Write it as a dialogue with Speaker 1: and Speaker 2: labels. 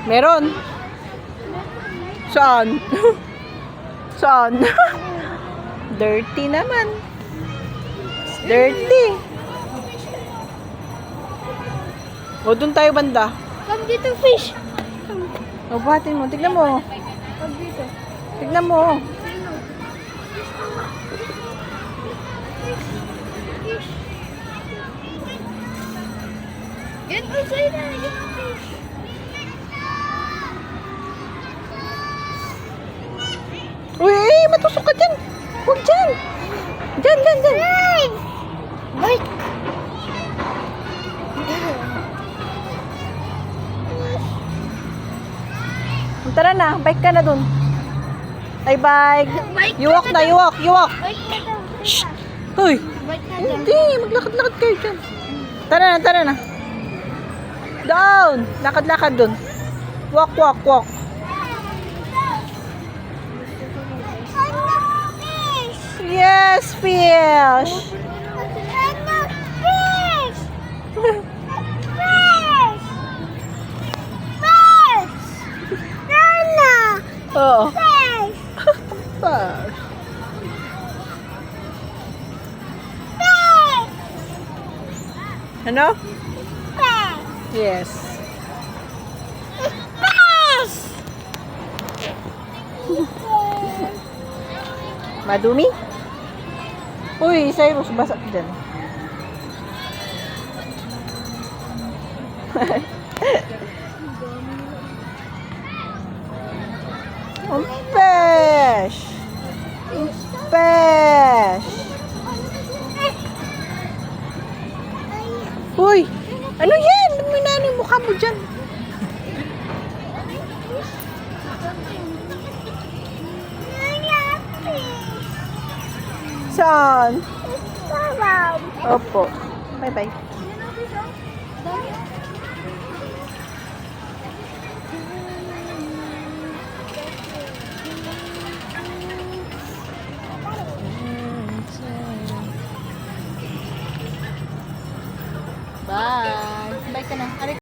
Speaker 1: Meron. Saan? Saan? Dirty naman. Dirty. O, doon tayo banda.
Speaker 2: Come dito, fish.
Speaker 1: O, buhatin mo. Tignan mo.
Speaker 2: Come dito.
Speaker 1: Tignan mo.
Speaker 2: Get outside na. Get fish.
Speaker 1: Uy, matusok ka dyan. Huwag dyan. Dyan.
Speaker 2: Wait.
Speaker 1: Tara na, bike ka na dun. Ay, bike.
Speaker 2: Bike
Speaker 1: You walk na, you walk.
Speaker 2: Wait na daw.
Speaker 1: Shh. Hoy,
Speaker 2: Wait na daw.
Speaker 1: hindi. Maglakad-lakad kayo dyan. Tara na. Down. Lakad-lakad dun. Walk. Yes, fish. Oo. Fish. Ano? Yes. Madumi? Uy, Cyrus, basa ka dyan. Ang fish! Uy! Ano yan? Ba't may nanay mukha mo dyan? Saan? Opo. Bye-bye. Bye. Bye ka na.